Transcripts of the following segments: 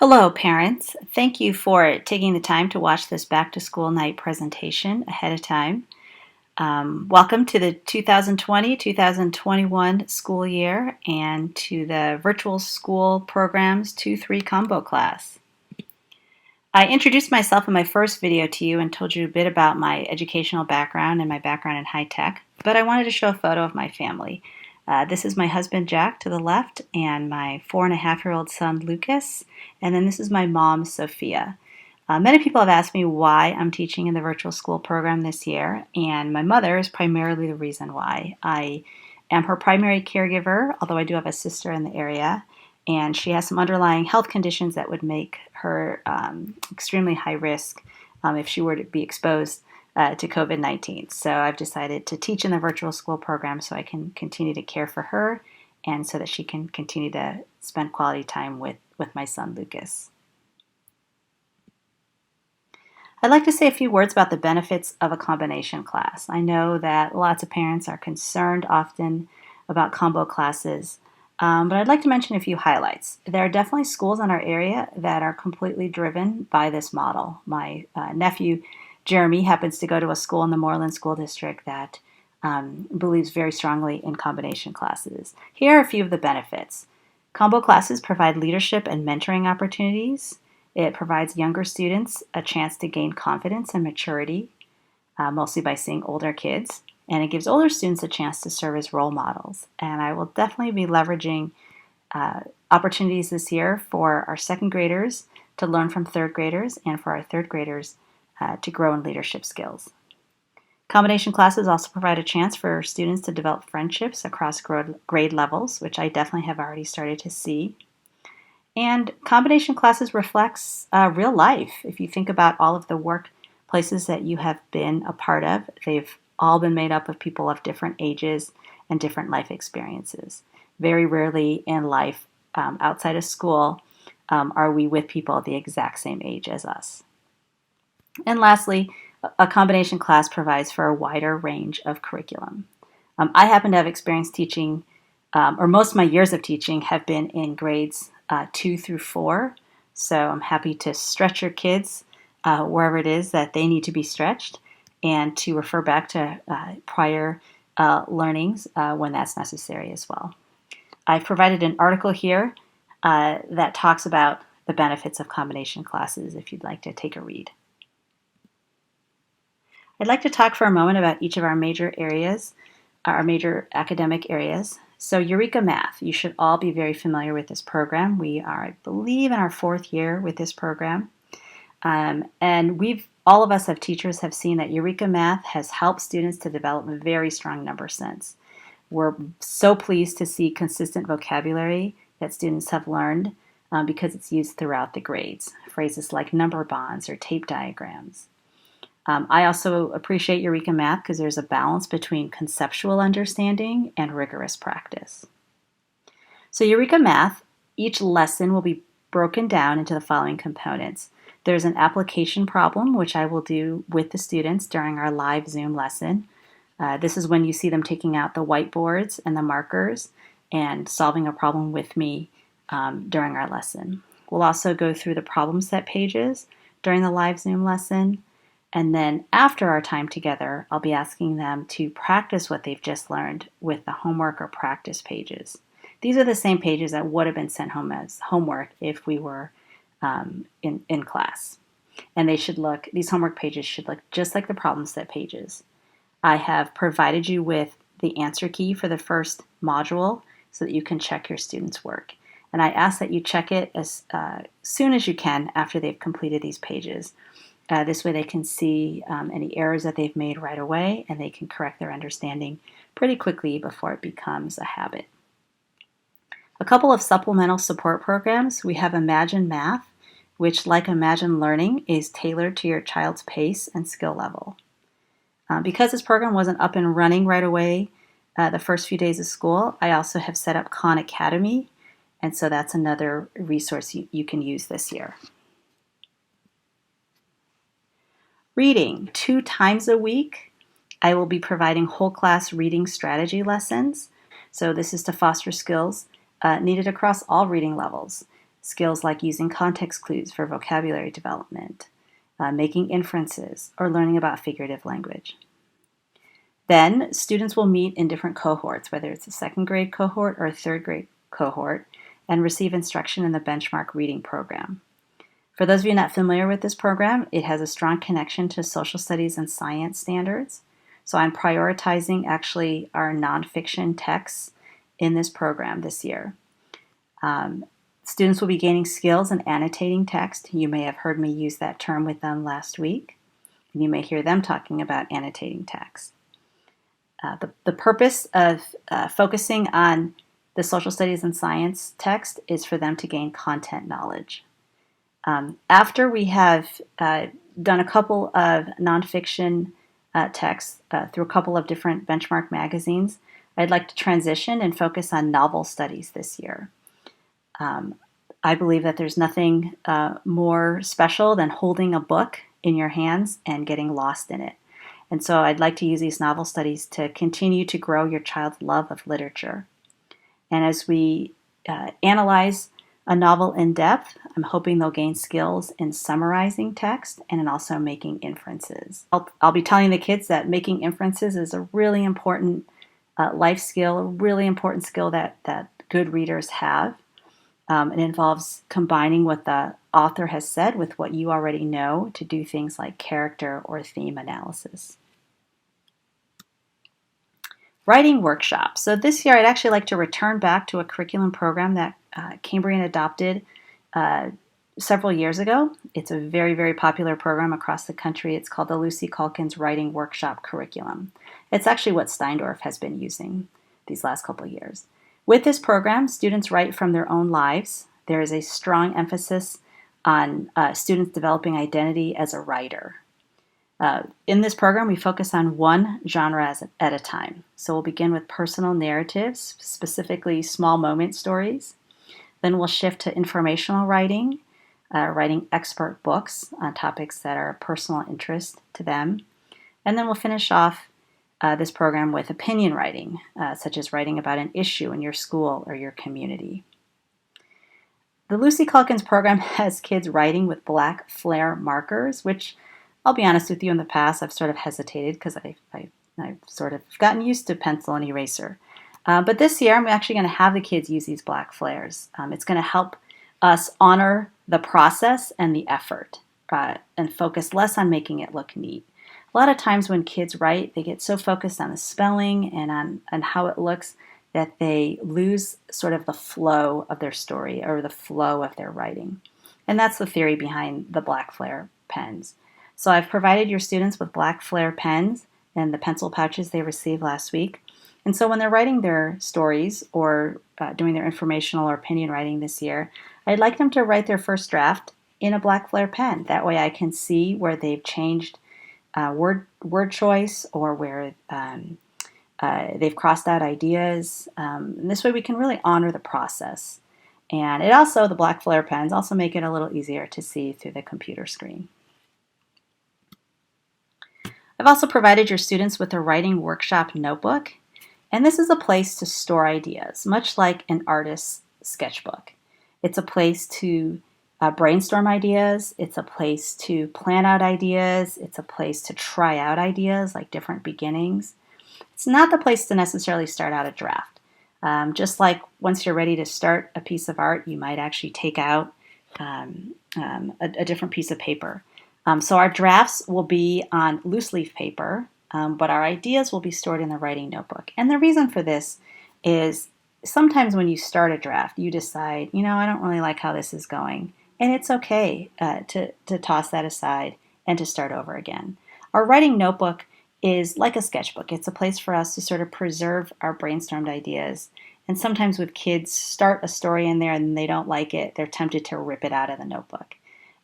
Hello, parents. Thank you for taking the time to watch this back to school night presentation ahead of time. Welcome to the 2020-2021 school year and to the Virtual School Programs 2-3 Combo class. I introduced myself in my first video to you and told you a bit about my educational background and my background in high tech, but I wanted to show a photo of my family. This is my husband Jack to the left and my 4.5-year-old son Lucas, and then this is my mom Sophia. Many people have asked me why I'm teaching in the virtual school program this year, and my mother is primarily the reason why. I am her primary caregiver, although I do have a sister in the area, and she has some underlying health conditions that would make her extremely high risk if she were to be exposed to COVID-19. So I've decided to teach in the virtual school program so I can continue to care for her and so that she can continue to spend quality time with my son Lucas. I'd like to say a few words about the benefits of a combination class. I know that lots of parents are concerned often about combo classes, but I'd like to mention a few highlights. There are definitely schools in our area that are completely driven by this model. My nephew Jeremy happens to go to a school in the Moreland School District that believes very strongly in combination classes. Here are a few of the benefits. Combo classes provide leadership and mentoring opportunities. It provides younger students a chance to gain confidence and maturity, mostly by seeing older kids. And it gives older students a chance to serve as role models. And I will definitely be leveraging opportunities this year for our second graders to learn from third graders and for our third graders to grow in leadership skills. Combination classes also provide a chance for students to develop friendships across grade levels, which I definitely have already started to see. And combination classes reflects real life. If you think about all of the workplaces that you have been a part of, they've all been made up of people of different ages and different life experiences. Very rarely in life, outside of school, are we with people the exact same age as us. And lastly, a combination class provides for a wider range of curriculum. I happen to have experience teaching, or most of my years of teaching have been in grades 2 through 4. So I'm happy to stretch your kids wherever it is that they need to be stretched and to refer back to prior learnings when that's necessary as well. I've provided an article here that talks about the benefits of combination classes if you'd like to take a read. I'd like to talk for a moment about each of our major areas, our major academic areas. So Eureka Math, you should all be very familiar with this program. We are, I believe, in our 4th year with this program. And all of us as teachers have seen that Eureka Math has helped students to develop a very strong number sense. We're so pleased to see consistent vocabulary that students have learned because it's used throughout the grades. Phrases like number bonds or tape diagrams. I also appreciate Eureka Math because there's a balance between conceptual understanding and rigorous practice. So Eureka Math, each lesson will be broken down into the following components. There's an application problem, which I will do with the students during our live Zoom lesson. This is when you see them taking out the whiteboards and the markers and solving a problem with me during our lesson. We'll also go through the problem set pages during the live Zoom lesson. And then after our time together, I'll be asking them to practice what they've just learned with the homework or practice pages. These are the same pages that would have been sent home as homework if we were in class. And these homework pages should look just like the problem set pages. I have provided you with the answer key for the first module so that you can check your students' work. And I ask that you check it as soon as you can after they've completed these pages. This way they can see any errors that they've made right away and they can correct their understanding pretty quickly before it becomes a habit. A couple of supplemental support programs. We have Imagine Math, which, like Imagine Learning, is tailored to your child's pace and skill level. Because this program wasn't up and running right away the first few days of school, I also have set up Khan Academy, and so that's another resource you can use this year. Reading 2 times a week. I will be providing whole class reading strategy lessons. So this is to foster skills needed across all reading levels. skills like using context clues for vocabulary development, making inferences, or learning about figurative language. Then students will meet in different cohorts, whether it's a second grade cohort or a third grade cohort, and receive instruction in the benchmark reading program. For those of you not familiar with this program, it has a strong connection to social studies and science standards. So I'm prioritizing actually our nonfiction texts in this program this year. Students will be gaining skills in annotating text. You may have heard me use that term with them last week, and you may hear them talking about annotating text. The purpose of focusing on the social studies and science text is for them to gain content knowledge. After we have done a couple of nonfiction texts through a couple of different benchmark magazines, I'd like to transition and focus on novel studies this year. I believe that there's nothing more special than holding a book in your hands and getting lost in it. And so I'd like to use these novel studies to continue to grow your child's love of literature. And as we analyze a novel in depth, I'm hoping they'll gain skills in summarizing text and in also making inferences. I'll be telling the kids that making inferences is a really important life skill, a really important skill that good readers have. It involves combining what the author has said with what you already know to do things like character or theme analysis. Writing workshops. So this year I'd actually like to return back to a curriculum program that Cambrian adopted several years ago. It's a very, very popular program across the country. It's called the Lucy Calkins Writing Workshop Curriculum. It's actually what Steindorf has been using these last couple of years. With this program, students write from their own lives. There is a strong emphasis on students developing identity as a writer. In this program, we focus on one genre at a time. So we'll begin with personal narratives, specifically small moment stories. Then we'll shift to informational writing, writing expert books on topics that are of personal interest to them. And then we'll finish off this program with opinion writing, such as writing about an issue in your school or your community. The Lucy Calkins program has kids writing with black flare markers, which I'll be honest with you, in the past I've sort of hesitated because I've sort of gotten used to pencil and eraser. But this year I'm actually going to have the kids use these black flares. It's going to help us honor the process and the effort and focus less on making it look neat. A lot of times when kids write, they get so focused on the spelling and on how it looks that they lose sort of the flow of their story or the flow of their writing. And that's the theory behind the black flare pens. So I've provided your students with black flare pens and the pencil pouches they received last week. And so when they're writing their stories or doing their informational or opinion writing this year, I'd like them to write their first draft in a black flare pen. That way I can see where they've changed word choice or where they've crossed out ideas. And this way we can really honor the process. And it also, the black flare pens also make it a little easier to see through the computer screen. I've also provided your students with a writing workshop notebook, and this is a place to store ideas, much like an artist's sketchbook. It's a place to brainstorm ideas, it's a place to plan out ideas, it's a place to try out ideas like different beginnings. It's not the place to necessarily start out a draft. Just like once you're ready to start a piece of art, you might actually take out a different piece of paper. So our drafts will be on loose leaf paper, but our ideas will be stored in the writing notebook. And the reason for this is sometimes when you start a draft, you decide, I don't really like how this is going. And it's okay to toss that aside and to start over again. Our writing notebook is like a sketchbook. It's a place for us to sort of preserve our brainstormed ideas. And sometimes with kids, start a story in there and they don't like it, they're tempted to rip it out of the notebook.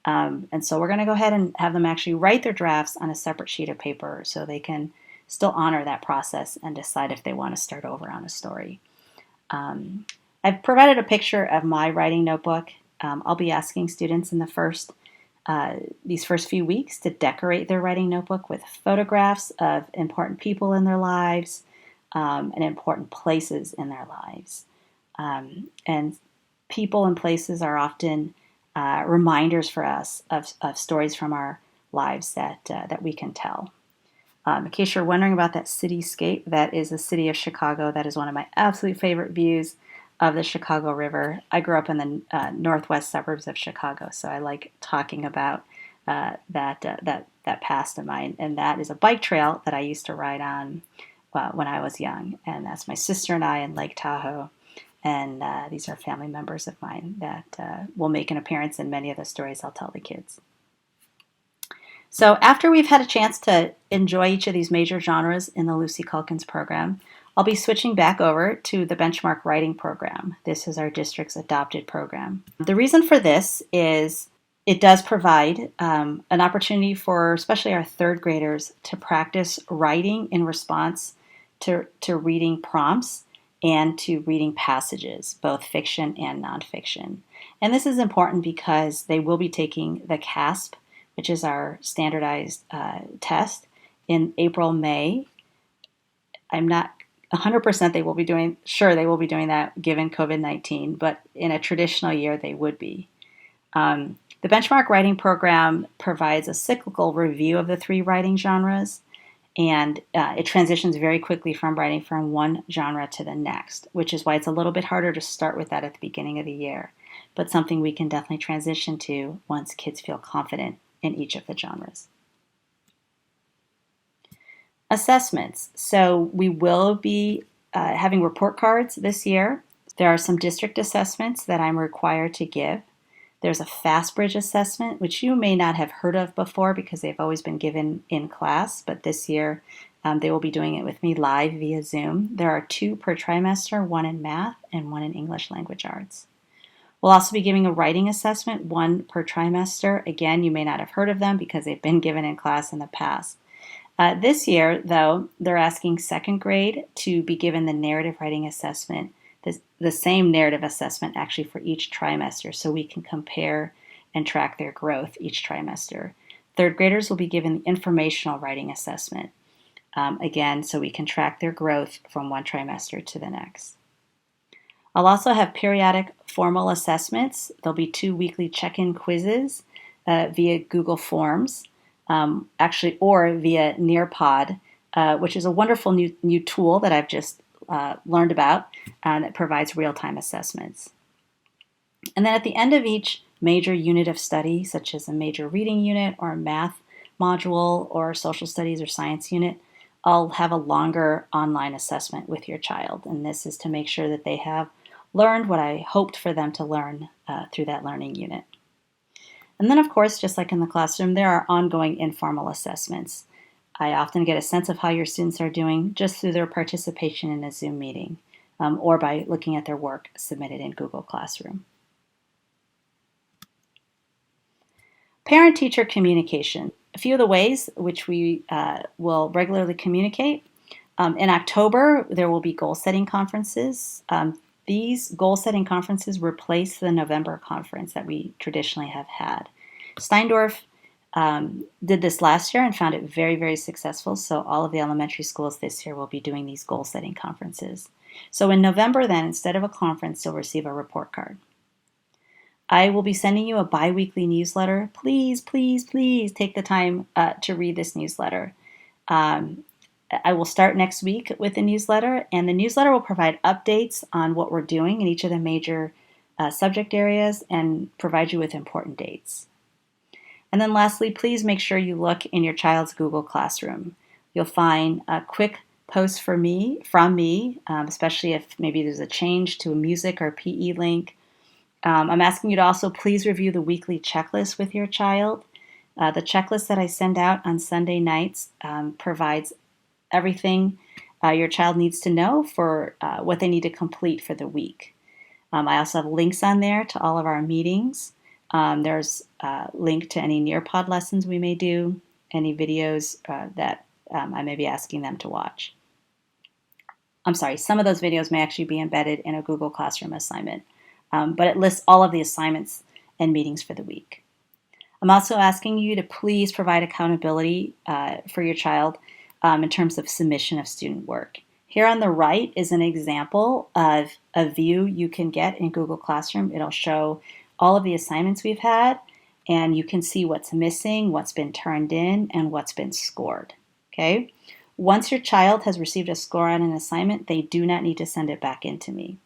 And so we're going to go ahead and have them actually write their drafts on a separate sheet of paper so they can still honor that process and decide if they want to start over on a story. I've provided a picture of my writing notebook. I'll be asking students in these first few weeks to decorate their writing notebook with photographs of important people in their lives and important places in their lives. And people and places are often reminders for us of stories from our lives that we can tell. In case you're wondering about that cityscape, that is the city of Chicago. That is one of my absolute favorite views of the Chicago River. I grew up in the northwest suburbs of Chicago, so I like talking about that past of mine. And that is a bike trail that I used to ride on when I was young. And that's my sister and I in Lake Tahoe. And these are family members of mine that will make an appearance in many of the stories I'll tell the kids. So after we've had a chance to enjoy each of these major genres in the Lucy Calkins program, I'll be switching back over to the Benchmark Writing program. This is our district's adopted program. The reason for this is it does provide an opportunity for especially our third graders to practice writing in response to reading prompts and to reading passages, both fiction and nonfiction. And this is important because they will be taking the CASP, which is our standardized test, in April, May. I'm not 100% they will be doing that given COVID-19, but in a traditional year they would be. The Benchmark Writing program provides a cyclical review of the three writing genres, and it transitions very quickly from writing from one genre to the next, which is why it's a little bit harder to start with that at the beginning of the year, but something we can definitely transition to once kids feel confident in each of the genres. Assessments. So we will be having report cards this year. There are some district assessments that I'm required to give. There's a FastBridge assessment, which you may not have heard of before because they've always been given in class, but this year they will be doing it with me live via Zoom. There are 2 per trimester, 1 in math and 1 in English language arts. We'll also be giving a writing assessment, 1 per trimester. Again, you may not have heard of them because they've been given in class in the past. This year, though, they're asking second grade to be given the narrative writing assessment, the same narrative assessment actually for each trimester, so we can compare and track their growth each trimester. Third graders will be given the informational writing assessment, again, so we can track their growth from one trimester to the next. I'll also have periodic formal assessments. There'll be 2 weekly check-in quizzes via Google Forms, or via Nearpod, which is a wonderful new tool that I've just learned about that provides real-time assessments. And then at the end of each major unit of study, such as a major reading unit or a math module or social studies or science unit, I'll have a longer online assessment with your child. And this is to make sure that they have learned what I hoped for them to learn through that learning unit. And then, of course, just like in the classroom, there are ongoing informal assessments. I often get a sense of how your students are doing just through their participation in a Zoom meeting or by looking at their work submitted in Google Classroom. Parent-teacher communication. A few of the ways which we will regularly communicate. In October, there will be goal-setting conferences. These goal-setting conferences replace the November conference that we traditionally have had. Steindorf did this last year and found it very, very successful, so all of the elementary schools this year will be doing these goal-setting conferences. So in November then, instead of a conference, you'll receive a report card. I will be sending you a bi-weekly newsletter. Please, please, please take the time to read this newsletter. I will start next week with the newsletter, and the newsletter will provide updates on what we're doing in each of the major subject areas and provide you with important dates. And then lastly, please make sure you look in your child's Google Classroom. You'll find a quick post from me, especially if maybe there's a change to a music or PE link. I'm asking you to also please review the weekly checklist with your child. The checklist that I send out on Sunday nights provides everything your child needs to know for what they need to complete for the week. I also have links on there to all of our meetings. There's a link to any Nearpod lessons we may do, any videos that I may be asking them to watch. I'm sorry, some of those videos may actually be embedded in a Google Classroom assignment, but it lists all of the assignments and meetings for the week. I'm also asking you to please provide accountability for your child in terms of submission of student work. Here on the right is an example of a view you can get in Google Classroom. It'll show all of the assignments we've had, and you can see what's missing, what's been turned in, and what's been scored. Okay? Once your child has received a score on an assignment, they do not need to send it back in to me.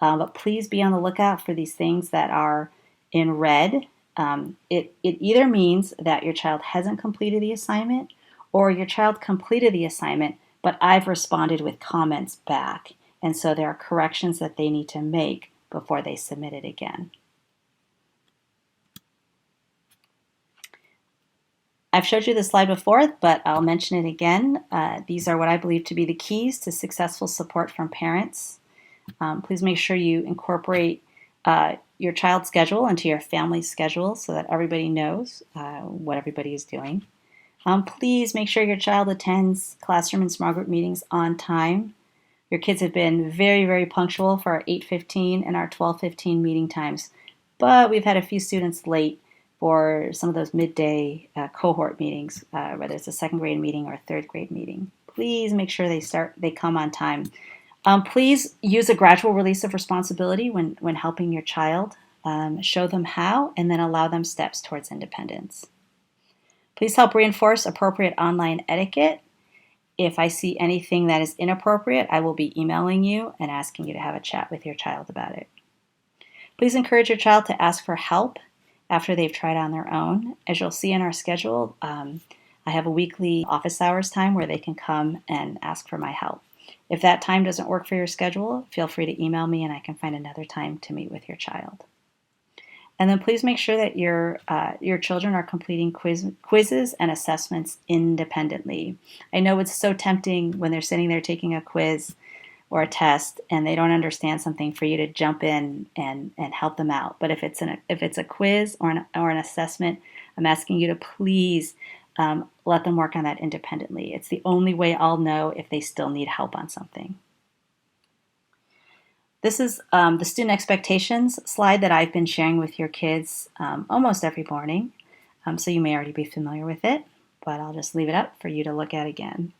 But please be on the lookout for these things that are in red. It either means that your child hasn't completed the assignment, or your child completed the assignment, but I've responded with comments back. And so there are corrections that they need to make before they submit it again. I've showed you this slide before, but I'll mention it again. These are what I believe to be the keys to successful support from parents. Please make sure you incorporate your child's schedule into your family's schedule so that everybody knows what everybody is doing. Please make sure your child attends classroom and small group meetings on time. Your kids have been very, very punctual for our 8:15 and our 12:15 meeting times, but we've had a few students late for some of those midday cohort meetings, whether it's a second grade meeting or a third grade meeting. Please make sure they come on time. Please use a gradual release of responsibility when helping your child. Show them how, and then allow them steps towards independence. Please help reinforce appropriate online etiquette. If I see anything that is inappropriate, I will be emailing you and asking you to have a chat with your child about it. Please encourage your child to ask for help after they've tried on their own. As you'll see in our schedule, I have a weekly office hours time where they can come and ask for my help. If that time doesn't work for your schedule, feel free to email me and I can find another time to meet with your child. And then please make sure that your children are completing quizzes and assessments independently. I know it's so tempting when they're sitting there taking a quiz or a test and they don't understand something for you to jump in and help them out. But if it's a quiz or an assessment, I'm asking you to please let them work on that independently. It's the only way I'll know if they still need help on something. This is the student expectations slide that I've been sharing with your kids almost every morning. So you may already be familiar with it, but I'll just leave it up for you to look at again.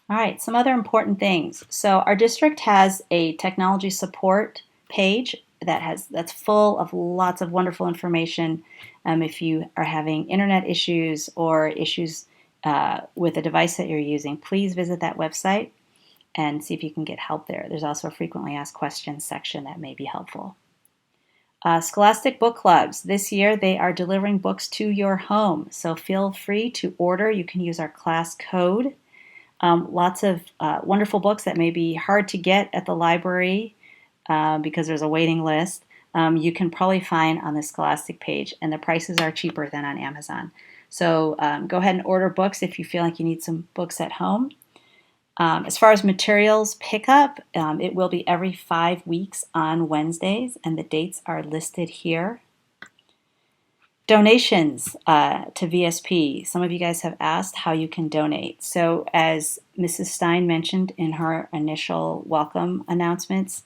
All right, some other important things. So our district has a technology support page that's full of lots of wonderful information. If you are having internet issues or issues with a device that you're using, please visit that website and see if you can get help there. There's also a frequently asked questions section that may be helpful. Scholastic Book Clubs. This year they are delivering books to your home, so feel free to order. You can use our class code. Lots of wonderful books that may be hard to get at the library because there's a waiting list. You can probably find on the Scholastic page, and the prices are cheaper than on Amazon. So go ahead and order books if you feel like you need some books at home. As far as materials pickup, it will be every 5 weeks on Wednesdays, and the dates are listed here. Donations to VSP. Some of you guys have asked how you can donate. So as Mrs. Stein mentioned in her initial welcome announcements,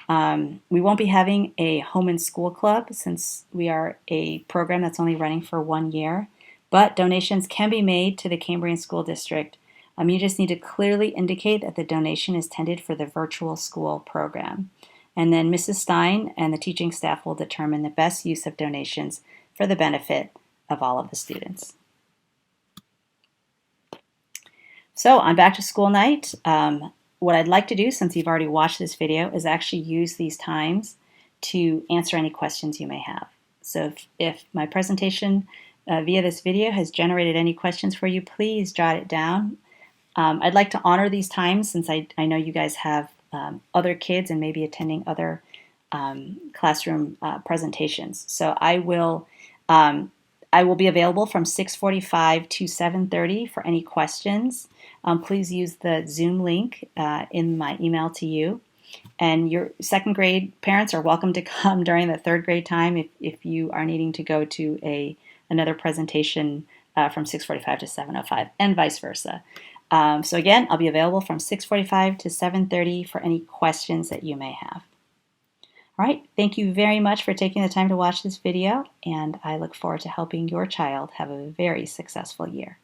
we won't be having a home and school club since we are a program that's only running for 1 year, but donations can be made to the Cambrian School District. You just need to clearly indicate that the donation is intended for the virtual school program. And then Mrs. Stein and the teaching staff will determine the best use of donations for the benefit of all of the students. So on back to school night, what I'd like to do, since you've already watched this video, is actually use these times to answer any questions you may have. So if my presentation via this video has generated any questions for you, please jot it down. I'd like to honor these times since I know you guys have other kids and maybe attending other classroom presentations. So I will be available from 6:45 to 7:30 for any questions. Please use the Zoom link in my email to you. And your second grade parents are welcome to come during the third grade time if you are needing to go to another presentation from 6:45 to 7:05 and vice versa. So again, I'll be available from 6:45 to 7:30 for any questions that you may have. All right, thank you very much for taking the time to watch this video, and I look forward to helping your child have a very successful year.